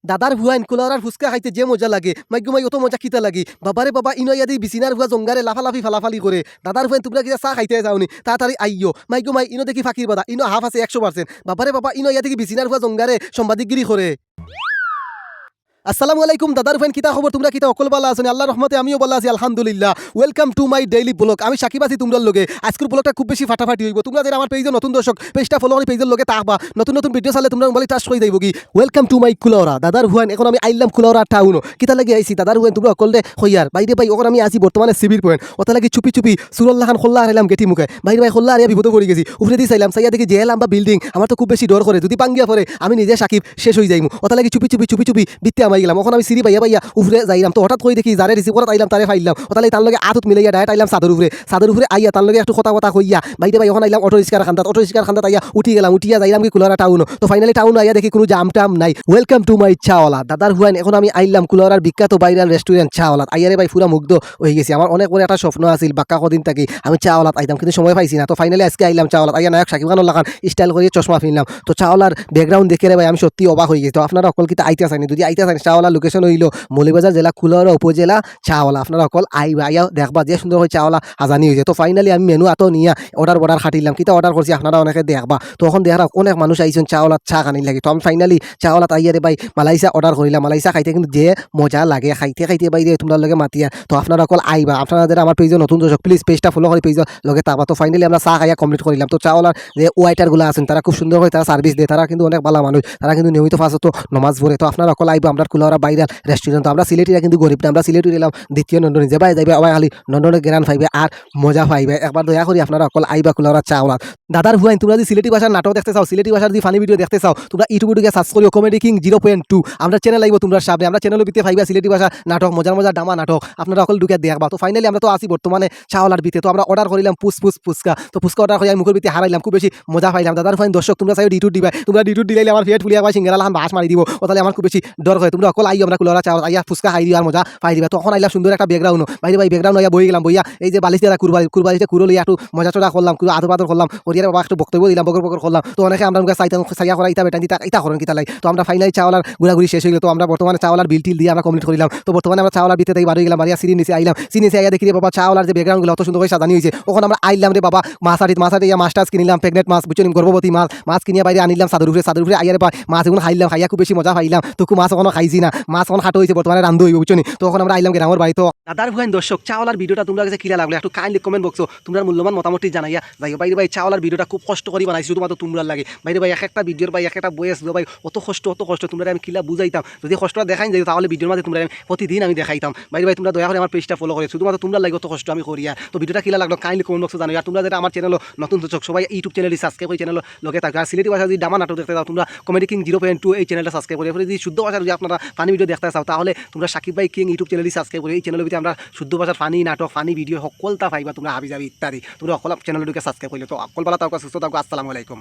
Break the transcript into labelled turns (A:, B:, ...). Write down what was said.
A: দাদার ভুয়াইন কুলারার ফুচকা খাইতে যে মজা লাগে মাইগু মাই অত মজা কিতা লাগে বাবারে বাবা ইনো ইয়াদি বিছিনার ভুয়া জঙ্গারে লাফালাফি ফালাফালি করে দাদার ভুয়াইন তোমরা কিতা চা খাইতে যাওনি তাড়াতাড়ি আইও মাইগু মাই ইনো দেখি ফাঁকির বাদা ইনো হাফ আছে 100%। বাবারে বাবা ইনো ইয়াদি বিছিনার ভুয়া জঙ্গারে সাংবাদিকগিরি করে। আসসালামু আলাইকুম দাদার ফ্রেন্ড কিতা খবর তোমরা কিতা অকল বালা আছেন আল্লাহর রহমতে আমিও বালা আছি আলহামদুলিল্লাহ। Welcome to my daily blog. আমি সাকিব আছি তোমরা লগে। আজকের ব্লগটা খুব বেশি ফাটাফাটি হইব। তোমরা যারা আমার পেজে নতুন দর্শক পেজটা ফলো করে পেজের লগে থাকবা নতুন নতুন ভিডিও চালে তোমরা মোবাইল টাচ করে যাইব কি। ওয়েলকাম টু মাই কুলাউড়া দাদার হুয়ান। এখন আমি আইলাম কুলাউড়া টাউন কিতা লাগে আইছি দাদার হুয়ান তোমরা অকল দে হইয়ার বাইরে ভাই ওখানে আমি আছি বর্তমানে সিবির পয়েন্ট ওটা লাগি চুপি চুপি সুরল্লাহ খান খোল্লা হারাইলাম গেটি মুখে বাইরে ভাই খোল্লা হারিয়া বিপদ পড়ে গেছি উপরে দিয়ে চাইলাম চাইয়া দেখি যে লম্বা বিল্ডিং আমার তো খুব বেশি ডর করে যদি পাঙ্গিয়া পরে আমি নিজে সাকিব শেষ হয়ে যাইমু ওটা লাগি চুপি চুপি চুপি চুপি বিত্তে আমি গেলাম এখন আমি সিঁড়ি পাইয়া পাইয়া উপরে যাইলাম তো হঠাৎ করে দেখি যারে রিসিভ করা আইলাম তারে ফাইলাম ওটা তার লগে আতুত মিলাইয়া ডাইরেক্ট আইলাম চাদর উপরে আইয়া তার লগে একটু কথা কথা কইয়া বাইরে ভাই ওখানে আইলাম অটো রিক্সার খান্দাত আইয়া উঠি গেলাম উঠিয়া যাইলাম কি কুলারা টাউন তো ফাইনালি টাউন আইয়া দেখি কোনো জাম টাম নাই। ওয়েলকাম টু মাই চাওয়ালা দাদার হুয়াইন। এখন আমি আইলাম কুলারার বিখ্যাত ভাইরাল রেস্টুরেন্ট চাওয়ালাত আইয়ারে ভাই পুরা মুগ্ধ হয়ে গেছি। আমার অনেক বড় একটা স্বপ্ন আছিল বাক্কা কদিন থাকি আমি চাওয়ালাত আইতাম কিন্তু সময় পাইছি না তো ফাইনালি আজকে আইলাম চাওয়ালাত আইয়া নায়ক সাকিব খানুল্লাহ খান স্টাইল করে চশমা ফিরলাম তো চাওয়ালার ব্যাকগ্রাউন্ড দেখে রে ভাই আমি সত্যি অবাক হয়ে গেছি। তো আপনারা অকল কিতা আইতে আসেনি যদি আইতে আসেন চাওয়ালার লোকেশন হইল মৌলভীবাজার জেলা কুলাউড়া উপজেলা চাওয়ালা। আপনারা অকল আইবা আইয়া দেখবা যে সুন্দর হয়ে চাওয়ালা হাজানি হয়েছে। তো ফাইনালি আমি মেনু আতো নিয়ে অর্ডার খাটিলাম কিতা অর্ডার করছি আপনারা অনেকে দেখবা তো এখন দেখার অনেক মানুষ আইছেন চাওয়ালাত চা খানি লাগে তো আমি ফাইনালি চাওয়ালাত আইয়ারে ভাই মালাইসা অর্ডার করিলাম। মালাইসা খাইতে কিন্তু যে মজা লাগে খাইতে খাইতে বাইরে তোমরা লগে মাতিয়া তো আপনারা অকল আইবা আপনারা যারা আমার পেজে নতুন দর্শক প্লিজ পেজটা ফলো করে পেজের লগে থাকবা। তো ফাইনালি আমরা চা খাইয়া কমপ্লিট করিলাম। তো চাওয়ালার যে ওয়াইটারগুলো আছেন তারা খুব সুন্দর করে তারা সার্ভিস দেয় তারা কিন্তু অনেক ভালো মানুষ তারা কিন্তু নিয়মিত ফার্স্ট নমাজ পড়ে। তো আপনারা অকল আইবা আমরা কুলাউড়া বাইরাল রেস্টুরেন্ট আমরা সিলেটিরা কিন্তু গরিব না আমরা সিলেটি এলাম দ্বিতীয় নন্দনে যে ভাই যাইবে আবার খালি নন্দনের গ্রান পাইবে আর মজা পাইবে একবার দয়া করি আপনারা অকল আইবা কুলাউড়া চাওয়ালাত দাদার হুয়াইন। তোমরা যদি সিলেটি ভাষার নাটক দেখতে চাও সিলেটি ভাষার যদি ফানি ভিডিও দেখতে চাও তোমরা ইউটিউবে সার্চ করিও কমেডি কিং 0.2 আমরা চ্যানেল আইব তোমরা সামনে আমরা চ্যানেলের ভিতরে পাইবা সিলেটি ভাষা নাটক মজার মজার ডামা নাটক আপনারা অকল ঢুকে দেখবা। তো ফাইনালি আমরা তো আসি বর্তমানে চাওয়ালার ভিতরে তো আমরা অর্ডার করিলাম ফুচকা তো ফুচকা অর্ডার করে আমি মুখের ভিতরে হারাইলাম খুব বেশি মজা পাইলাম। দাদার ফাইন দর্শক তোমরা চাই ডিটুট দিবা তোমরা ডিটুট দিলে আমার ফেট ফুলিয়া সিঙ্গারা লাহান বাস মারি দিব ও তাহলে আমার খুব বেশি ডর হয়। তোমরা অকল আইও আমরা কুলাউড়া চাওয়ালা আইয়া ফুচকা খাই দিও আর মজা পাই দিবা। তখন আইলাম সুন্দর একটা ব্যাকগ্রাউন্ড বাইরে ভাই ব্যাকগ্রাউন্ড আইয়া বই গেলাম বইয়া এই যে বালিশ দিয়ে কুরবালিতে কুরো লইয়া একটু মজা চড়া করলাম আদর করলাম করিয়ার বাবা একটু বক্তব্য দিলাম বকর করলাম তো অনেকে আমরা চাইয়া করা ইতা বেটা ইতা করেন কিতা লাই তো আমরা ফাইনালি চাওয়ালার ঘুরাঘুরি শেষ হয়ে গেল। তো আমরা বর্তমানে চাওয়ালার বিল টিল দিয়ে আমরা কমপ্লিট করিলাম। তো বর্তমানে আমরা চাওয়ালার ভিতরে বাড়ি গেলাম বাড়িয়া সিঁড়ি নিচে আইলাম সিঁড়ি নিচে আইয়া দেখি রে বাবা চাওয়ালার যে ব্যাকগ্রাউন্ডগুলো অত সুন্দর করে সাজানি হয়েছে ওখানে আমরা আইলাম রে বাবা মাছ ইয়া মাছ টাছ কিনিলাম প্রেগনেন্ট মাছ বুঝছেন গর্ভবতী মাছ কিনিয়া বাইরে আনিলাম চাদর উপরে আইয়ারে মাছ এগুলো খাইলাম খাইয়া খুব বেশি মজা পাইলাম তো মাছ ওখানে খাইছি না মাছ ওখানে খাটো হয়েছে বর্তমানে রান্ধ হইব বুঝছেন। তো ওখানে আমরা আইলাম গ্রামের বাড়ি। তো দাদার ভুয়াইন দর্শক চাওয়ালার ভিডিওটা তোমরা কাছে কিরা লাগলো একটু কাইন্ডলি কমেন্ট বক্স তোমরা মূল্যবান মতামতটি জানাইয়া যাই বাইরে ভাই চাওয়ালার ভিডিওটা খুব কষ্ট করে বানাইছি শুধুমাত্র তোমরা লাগে বাইরে ভাই একটা ভিডিওর ভাই একটা বয়স ভাই অত কষ্ট তোমরা আমি কিলা বুঝাইতাম যদি কষ্টটা দেখাই যাই তাহলে ভিডিওর মাঝে তোমরা আমি প্রতিদিন আমি দেখাইতাম বাইরে ভাই তোমরা দয়া করে আমার পেজটা ফলো করে শুধুমাত্র তোমরা লাগে অত কষ্ট আমি করিয়া তো ভিডিওটা কিলা লাগলো কাইন্ডলি কমেন্ট বক্সে জানাই। আর তোমরা যারা আমার চ্যানেল নতুন দর্শক সবাই ইউটিউব চ্যানেলটি সাবস্ক্রাইব করে চ্যানেল লগে থাকবে আর সিলেটি ভাষা যদি ডামা নাটক দেখতে চাও তোমরা কমেডি কিং 0.2 এই চ্যানেলটা সাবস্ক্রাইব করে যদি শুদ্ধ ভাষা যদি আপনারা ফানি ভিডিও দেখতে চাও তাহলে তোমরা সাকিব ভাই কিং ইউটিউব চ্যানেলটি সাবস্ক্রাইব করে এই চ্যানেলের ভিতরে আমরা শুদ্ধ ভাষার ফানি নাটক ফানি ভিডিও সকলটা পাইবা তোমরা হাবি যাবি ইত্যাদি তোমরা অকল চ্যানেলটিকে সাবস্ক্রাইব করলে তো অকল পালা তাও সুস্থ থাকো আসসালামু আলাইকুম।